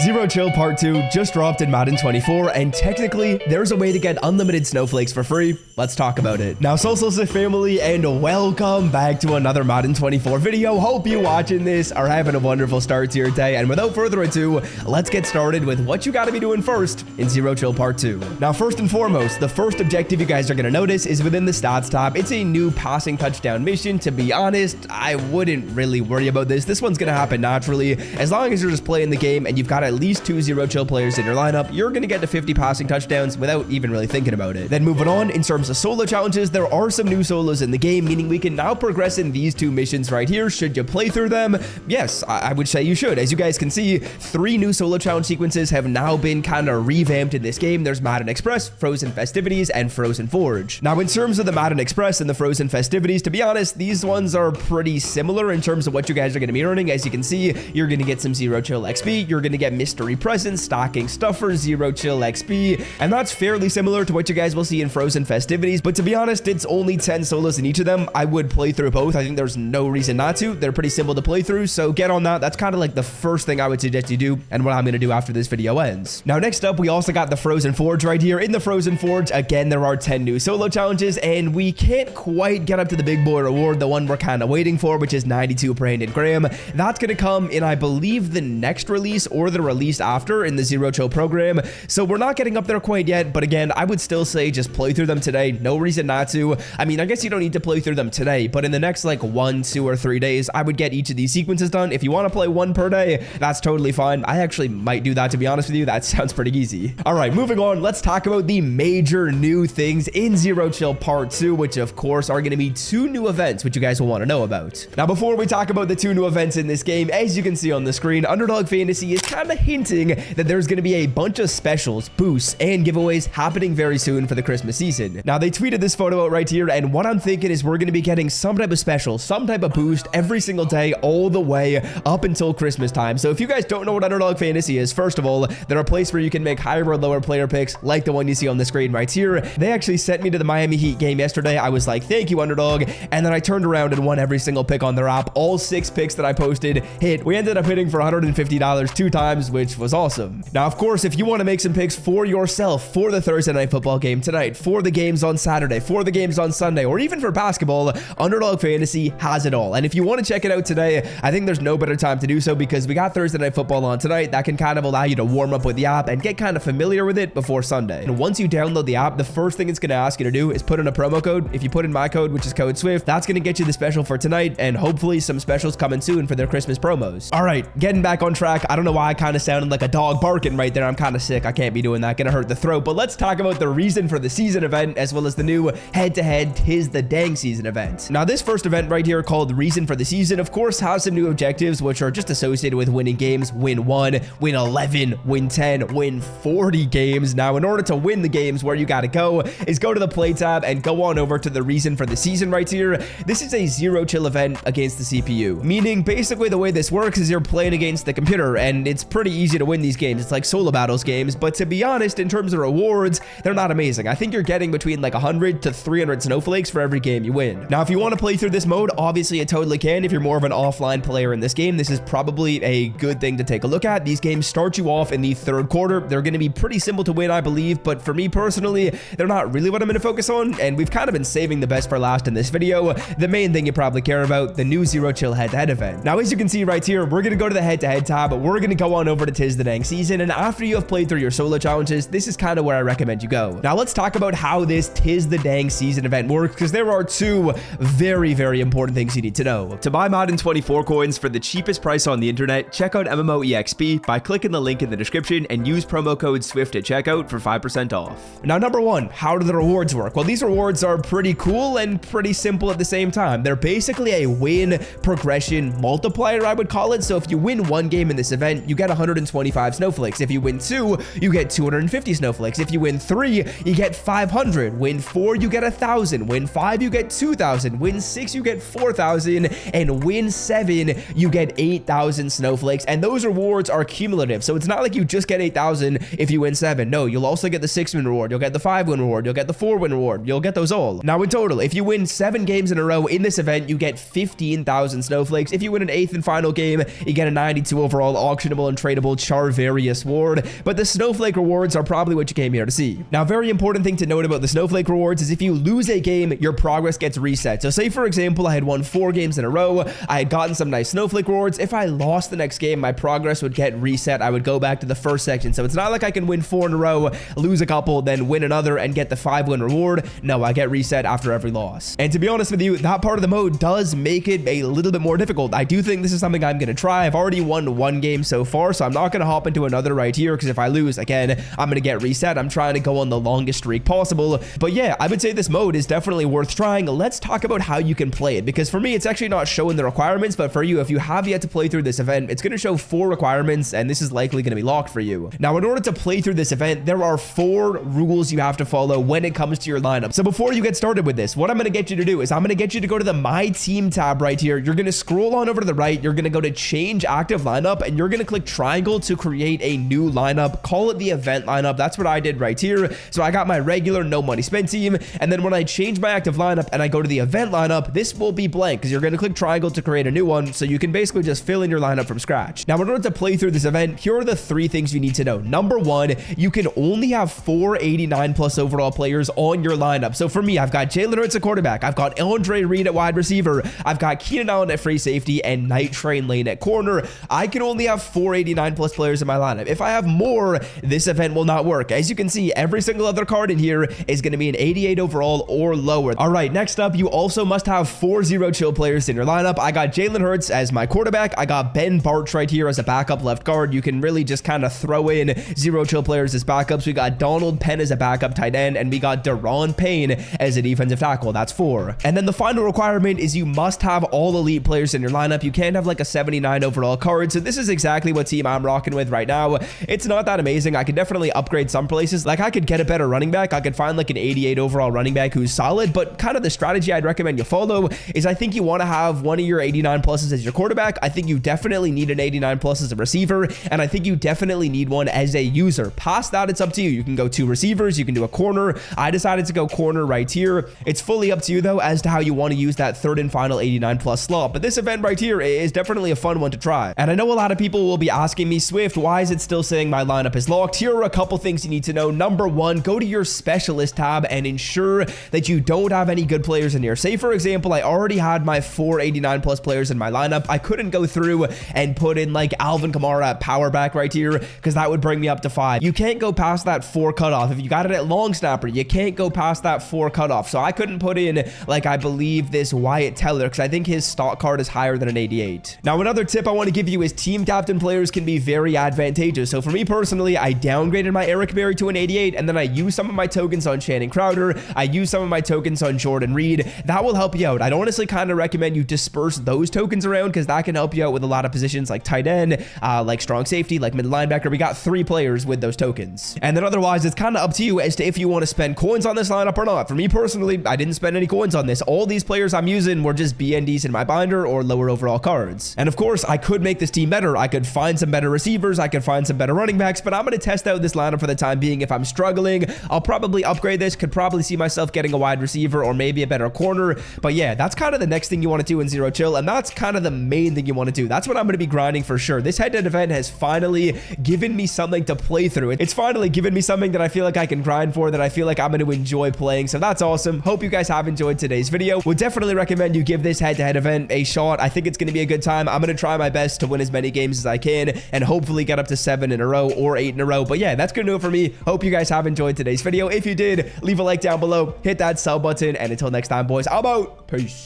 Zero Chill Part 2 just dropped in Madden 24, and technically, there's a way to get unlimited snowflakes for free. Let's talk about it. Now, Solstice family, and welcome back to another Madden 24 video. Hope you watching this are having a wonderful start to your day, and without further ado, let's get started with what you gotta be doing first in Zero Chill Part 2. Now, first and foremost, the first objective you guys are gonna notice is within the stats tab. It's a new passing touchdown mission. To be honest, I wouldn't really worry about this. This one's gonna happen naturally. As long as you're just playing the game and you've got at least 2 Zero Chill players in your lineup, you're gonna get to 50 passing touchdowns without even really thinking about it. Then moving on, in terms of solo challenges, there are some new solos in the game, meaning we can now progress in these two missions right here. Should you play through them? Yes, I would say you should. As you guys can see, 3 new solo challenge sequences have now been kind of revamped in this game. There's Madden Express, Frozen Festivities, and Frozen Forge. Now, in terms of the Madden Express and the Frozen Festivities, to be honest, these ones are pretty similar in terms of what you guys are going to be earning. As you can see, you're going to get some Zero Chill XP, you're going to get mystery presents, stocking stuffers, Zero Chill XP, and that's fairly similar to what you guys will see in Frozen Festivities. But to be honest, it's only 10 solos in each of them. I would play through both. I think there's no reason not to. They're pretty simple to play through, so get on that. That's kind of like the first thing I would suggest you do, and what I'm going to do after this video ends. Now, next up, we also got the Frozen Forge right here. In the Frozen Forge, again, there are 10 new solo challenges, and we can't quite get up to the big boy reward, the one we're kind of waiting for, which is 92 Brandon Graham. That's going to come in, I believe, the next release or the release after in the Zero Chill program. So we're not getting up there quite yet, but again, I would still say just play through them today. No reason not to. I mean, I guess you don't need to play through them today, but in the next like 1, 2, or 3 days, I would get each of these sequences done. If you want to play one per day, that's totally fine. I actually might do that, to be honest with you. That sounds pretty easy. All right, moving on, let's talk about the major new things in Zero Chill Part 2, which of course are going to be 2 new events, which you guys will want to know about. Now, before we talk about the 2 new events in this game, as you can see on the screen, Underdog Fantasy is kind of hinting that there's going to be a bunch of specials, boosts, and giveaways happening very soon for the Christmas season. Now, they tweeted this photo out right here, and what I'm thinking is we're going to be getting some type of special, some type of boost every single day, all the way up until Christmas time. So if you guys don't know what Underdog Fantasy is, first of all, they're a place where you can make higher or lower player picks, like the one you see on the screen right here. They actually sent me to the Miami Heat game yesterday. I was like, thank you, Underdog. And then I turned around and won every single pick on their app. All 6 picks that I posted hit. We ended up hitting for $150 2 times, which was awesome. Now, of course, if you want to make some picks for yourself for the Thursday Night Football game tonight, for the games on Saturday, for the games on Sunday, or even for basketball, Underdog Fantasy has it all. And if you want to check it out today, I think there's no better time to do so because we got Thursday Night Football on tonight. That can kind of allow you to warm up with the app and get kind of familiar with it before Sunday. And once you download the app, the first thing it's going to ask you to do is put in a promo code. If you put in my code, which is code SWIFT, that's going to get you the special for tonight, and hopefully some specials coming soon for their Christmas promos. All right, getting back on track. I don't know why I kind of sounded like a dog barking right there. I'm kind of sick. I can't be doing that. Gonna hurt the throat. But let's talk about the reason for the season event, as well as the new head-to-head Tis the Dang season event. Now, this first event right here, called Reason for the Season, of course, has some new objectives, which are just associated with winning games. Win 1, win 11, win 10, win 40 games. Now, in order to win the games, where you gotta go is go to the play tab and go on over to the Reason for the Season right here. This is a Zero Chill event against the CPU, meaning basically the way this works is you're playing against the computer, and it's pretty easy to win these games. It's like solo battles games, but to be honest, in terms of rewards, they're not amazing. I think you're getting between like 100 to 300 snowflakes for every game you win. Now, if you want to play through this mode, obviously you totally can. If you're more of an offline player in this game, this is probably a good thing to take a look at. These games start you off in the 3rd quarter. They're going to be pretty simple to win, I believe, but for me personally, they're not really what I'm going to focus on, and we've kind of been saving the best for last in this video. The main thing you probably care about, the new Zero Chill head-to-head event. Now, as you can see right here, we're going to go to the head-to-head tab, but we're going to go on over to Tis the Dang season, and after you have played through your solo challenges, this is kind of where I recommend you go. Now, let's talk about how this Tis the Dang season event works, because there are 2 very, very important things you need to know. To buy Madden 24 coins for the cheapest price on the internet, check out MMOEXP by clicking the link in the description and use promo code SWIFT at checkout for 5% off. Now, number 1, how do the rewards work? Well, these rewards are pretty cool and pretty simple at the same time. They're basically a win progression multiplier, I would call it. So if you win 1 game in this event, you get 125 snowflakes. If you win 2, you get 250 snowflakes. If you win 3, you get 500. Win 4, you get 1,000. Win 5, you get 2,000. Win 6, you get 4,000. And win 7, you get 8,000 snowflakes. And those rewards are cumulative. So it's not like you just get 8,000 if you win 7. No, you'll also get the 6-win reward. You'll get the 5-win reward. You'll get the 4-win reward. You'll get those all. Now, in total, if you win 7 games in a row in this event, you get 15,000 snowflakes. If you win an 8th and final game, you get a 92 overall auctionable and tradable upgradable Charvarius Ward, but the Snowflake rewards are probably what you came here to see. Now, very important thing to note about the Snowflake rewards is if you lose a game, your progress gets reset. So say, for example, I had won 4 games in a row, I had gotten some nice Snowflake rewards. If I lost the next game, my progress would get reset. I would go back to the first section. So it's not like I can win 4 in a row, lose a couple, then win another and get the 5-win reward. No, I get reset after every loss. And to be honest with you, that part of the mode does make it a little bit more difficult. I do think this is something I'm going to try. I've already won 1 game so far, so I'm not going to hop into another right here, because if I lose, again, I'm going to get reset. I'm trying to go on the longest streak possible. But yeah, I would say this mode is definitely worth trying. Let's talk about how you can play it, because for me, it's actually not showing the requirements, but for you, if you have yet to play through this event, it's going to show 4 requirements, and this is likely going to be locked for you. Now, in order to play through this event, there are 4 rules you have to follow when it comes to your lineup. So before you get started with this, what I'm going to get you to do is I'm going to get you to go to the My Team tab right here. You're going to scroll on over to the right. You're going to go to Change Active Lineup, and you're going to click triangle to create a new lineup. Call it the event lineup. That's what I did right here. So I got my regular no money spent team, and then when I change my active lineup and I go to the event lineup, this will be blank because you're going to click triangle to create a new one. So you can basically just fill in your lineup from scratch. Now, in order to play through this event, here are the 3 things you need to know. Number 1, you can only have 4 89+ overall players on your lineup. So for me, I've got Jalen Hurts at quarterback, I've got Andre Reed at wide receiver, I've got Keenan Allen at free safety, and Night Train Lane at corner. I can only have 4 89+ players in my lineup. If I have more, this event will not work. As you can see, every single other card in here is going to be an 88 overall or lower. All right, next up, you also must have 4 zero chill players in your lineup. I got Jalen Hurts as my quarterback. I got Ben Bartch right here as a backup left guard. You can really just kind of throw in zero chill players as backups. We got Donald Penn as a backup tight end, and we got Daron Payne as a defensive tackle. That's 4. And then the final requirement is you must have all elite players in your lineup. You can't have like a 79 overall card. So this is exactly what team I'm rocking with right now. It's not that amazing. I could definitely upgrade some places. Like I could get a better running back. I could find like an 88 overall running back who's solid, but kind of the strategy I'd recommend you follow is I think you want to have one of your 89 pluses as your quarterback. I think you definitely need an 89 plus as a receiver, and I think you definitely need one as a user. Past that, it's up to you. You can go 2 receivers, you can do a corner. I decided to go corner right here. It's fully up to you though as to how you want to use that 3rd and final 89 plus slot, but this event right here is definitely a fun one to try. And I know a lot of people will be asking me, Swift, why is it still saying my lineup is locked? Here are a couple things you need to know. Number 1, go to your specialist tab and ensure that you don't have any good players in here. Say for example, I already had my 4 89 plus players in my lineup. I couldn't go through and put in like Alvin Kamara at power back right here because that would bring me up to 5. You can't go past that 4 cutoff. If you got it at long snapper, you can't go past that 4 cutoff. So I couldn't put in like, I believe this Wyatt Teller because I think his stock card is higher than an 88. Now, another tip I want to give you is team captain players can be very advantageous. So for me personally, I downgraded my Eric Berry to an 88, and then I used some of my tokens on Channing Crowder. I used some of my tokens on Jordan Reed. That will help you out. I'd honestly kind of recommend you disperse those tokens around because that can help you out with a lot of positions like tight end, like strong safety, like mid linebacker. We got 3 players with those tokens. And then otherwise, it's kind of up to you as to if you want to spend coins on this lineup or not. For me personally, I didn't spend any coins on this. All these players I'm using were just BNDs in my binder or lower overall cards. And of course, I could make this team better. I could find some better receivers. I could find some better running backs, but I'm going to test out this lineup for the time being. If I'm struggling, I'll probably upgrade this. Could probably see myself getting a wide receiver or maybe a better corner. But yeah, that's kind of the next thing you want to do in Zero Chill. And that's kind of the main thing you want to do. That's what I'm going to be grinding for sure. This head-to-head event has finally given me something to play through. It's finally given me something that I feel like I can grind for, that I feel like I'm going to enjoy playing. So that's awesome. Hope you guys have enjoyed today's video. Would definitely recommend you give this head-to-head event a shot. I think it's going to be a good time. I'm going to try my best to win as many games as I can and hopefully get up to 7 in a row or 8 in a row. But yeah, that's going to do it for me. Hope you guys have enjoyed today's video. If you did, leave a like down below, hit that sub button, and until next time, boys, I'm out. Peace.